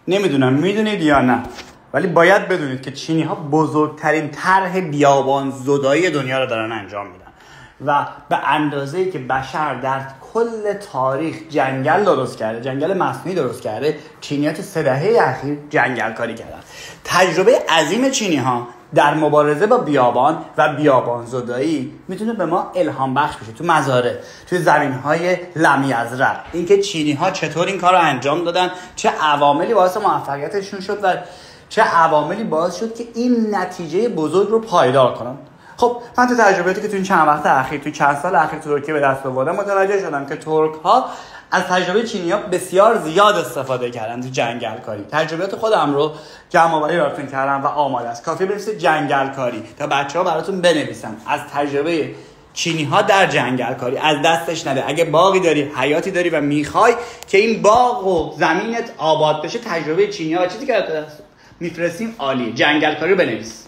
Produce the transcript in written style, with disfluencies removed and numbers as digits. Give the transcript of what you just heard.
نمیدونم میدونید یا نه، ولی باید بدونید که چینی ها بزرگترین طرح بیابان زدایی دنیا رو دارن انجام میدن و به اندازه‌ای که بشر در کل تاریخ جنگل درست کرده، جنگل مصنوعی درست کرده، چینی‌ها تو 3 دهه اخیر جنگل کاری کردن. تجربه عظیم چینی ها در مبارزه با بیابان و بیابان زدایی میتونه به ما الهام بخش بشه تو مزارع، تو زمین‌های لمیزرع. اینکه چینی‌ها چطور این کار رو انجام دادن، چه عواملی باعث موفقیتشون شد و چه عواملی باعث شد که این نتیجه بزرگ رو پایدار کنن. خب من تو تجربیاتی که تو این چند وقت اخیر، تو چند سال اخیر تو ترکیه به دست آوردم، متوجه شدم که ترک‌ها از تجربه چینی‌ها بسیار زیاد استفاده کردن تو جنگل کاری. تجربیات خودم رو جمع‌آوری براتون کردم و آماده است. کافیه بنویسید جنگل کاری تا بچه‌ها براتون بنویسن از تجربه چینی‌ها در جنگل کاری. از دستش نده. اگه باغی داری، حیاتی داری و می‌خوای که این باغ و زمینت آباد بشه، تجربه چینی‌ها و چیزی که میفرستیم عالی. جنگل کاری رو بنویس.